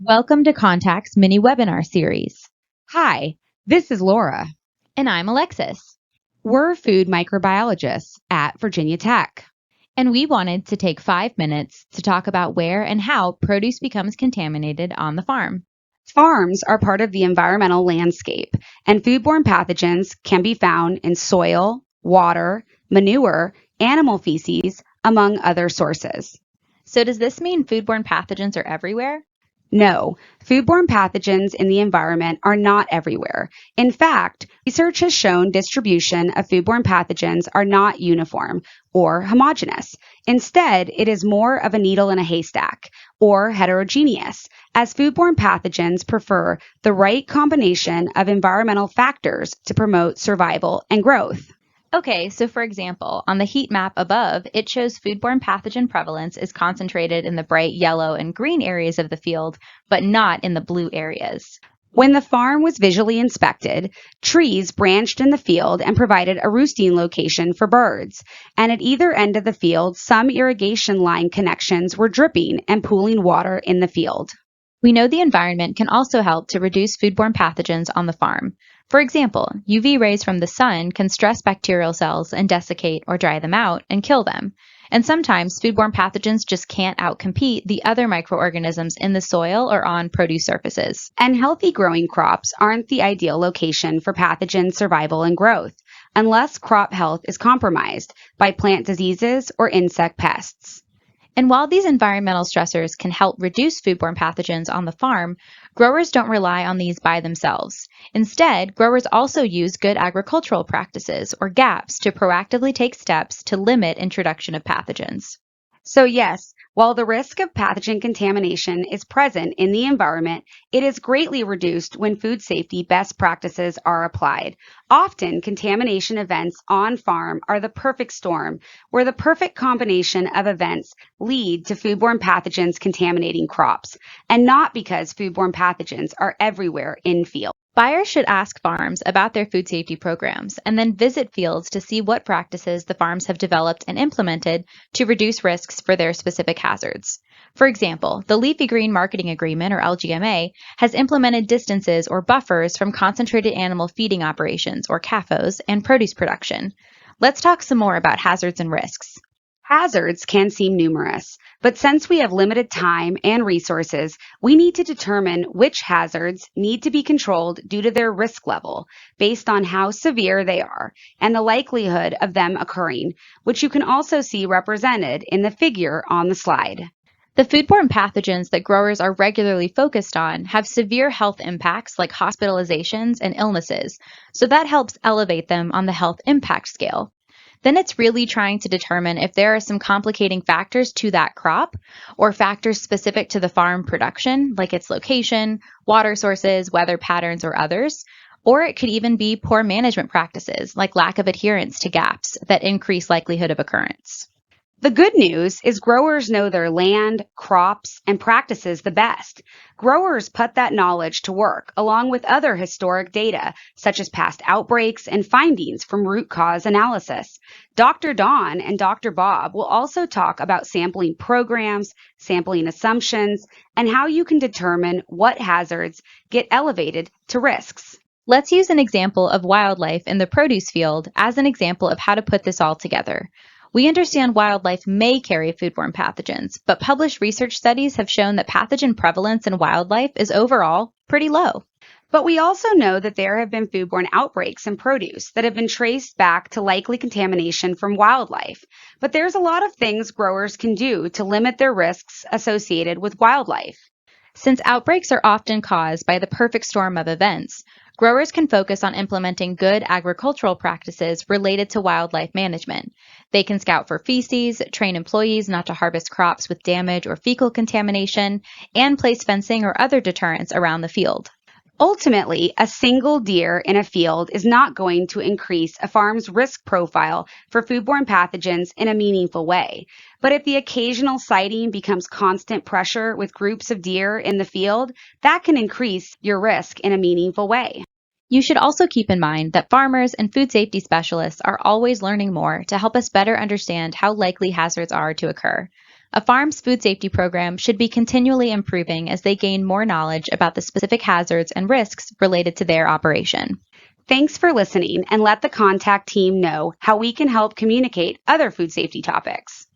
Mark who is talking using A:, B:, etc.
A: Welcome to Contact's mini webinar series.
B: Hi, this is Laura.
A: And I'm Alexis.
B: We're food microbiologists at Virginia Tech.
A: And we wanted to take 5 minutes to talk about where and how produce becomes contaminated on the farm.
B: Farms are part of the environmental landscape, and foodborne pathogens can be found in soil, water, manure, animal feces, among other sources.
A: So does this mean foodborne pathogens are everywhere?
B: No, foodborne pathogens in the environment are not everywhere. In fact, research has shown distribution of foodborne pathogens are not uniform or homogeneous. Instead, it is more of a needle in a haystack or heterogeneous, as foodborne pathogens prefer the right combination of environmental factors to promote survival and growth.
A: Okay, so for example, on the heat map above, it shows foodborne pathogen prevalence is concentrated in the bright yellow and green areas of the field, but not in the blue areas.
B: When the farm was visually inspected, trees branched in the field and provided a roosting location for birds. And at either end of the field, some irrigation line connections were dripping and pooling water in the field.
A: We know the environment can also help to reduce foodborne pathogens on the farm. For example, UV rays from the sun can stress bacterial cells and desiccate or dry them out and kill them. And sometimes foodborne pathogens just can't outcompete the other microorganisms in the soil or on produce surfaces.
B: And healthy growing crops aren't the ideal location for pathogen survival and growth, unless crop health is compromised by plant diseases or insect pests.
A: And while these environmental stressors can help reduce foodborne pathogens on the farm, growers don't rely on these by themselves. Instead, growers also use good agricultural practices, or GAPs, to proactively take steps to limit introduction of pathogens.
B: So yes, while the risk of pathogen contamination is present in the environment, it is greatly reduced when food safety best practices are applied. Often, contamination events on farm are the perfect storm, where the perfect combination of events lead to foodborne pathogens contaminating crops, and not because foodborne pathogens are everywhere in field.
A: Buyers should ask farms about their food safety programs and then visit fields to see what practices the farms have developed and implemented to reduce risks for their specific hazards. For example, the Leafy Green Marketing Agreement, or LGMA, has implemented distances or buffers from concentrated animal feeding operations, or CAFOs, and produce production. Let's talk some more about hazards and risks.
B: Hazards can seem numerous, but since we have limited time and resources, we need to determine which hazards need to be controlled due to their risk level, based on how severe they are and the likelihood of them occurring, which you can also see represented in the figure on the slide.
A: The foodborne pathogens that growers are regularly focused on have severe health impacts like hospitalizations and illnesses, so that helps elevate them on the health impact scale. Then it's really trying to determine if there are some complicating factors to that crop or factors specific to the farm production, like its location, water sources, weather patterns, or others. Or it could even be poor management practices, like lack of adherence to GAPs that increase likelihood of occurrence.
B: The good news is growers know their land, crops, and practices the best. Growers put that knowledge to work along with other historic data, such as past outbreaks and findings from root cause analysis. Dr. Dawn and Dr. Bob will also talk about sampling programs, sampling assumptions, and how you can determine what hazards get elevated to risks.
A: Let's use an example of wildlife in the produce field as an example of how to put this all together. We understand wildlife may carry foodborne pathogens, but published research studies have shown that pathogen prevalence in wildlife is overall pretty low.
B: But we also know that there have been foodborne outbreaks in produce that have been traced back to likely contamination from wildlife. But there's a lot of things growers can do to limit their risks associated with wildlife.
A: Since outbreaks are often caused by the perfect storm of events, growers can focus on implementing good agricultural practices related to wildlife management. They can scout for feces, train employees not to harvest crops with damage or fecal contamination, and place fencing or other deterrents around the field.
B: Ultimately, a single deer in a field is not going to increase a farm's risk profile for foodborne pathogens in a meaningful way. But if the occasional sighting becomes constant pressure with groups of deer in the field, that can increase your risk in a meaningful way.
A: You should also keep in mind that farmers and food safety specialists are always learning more to help us better understand how likely hazards are to occur. A farm's food safety program should be continually improving as they gain more knowledge about the specific hazards and risks related to their operation.
B: Thanks for listening, and let the contact team know how we can help communicate other food safety topics.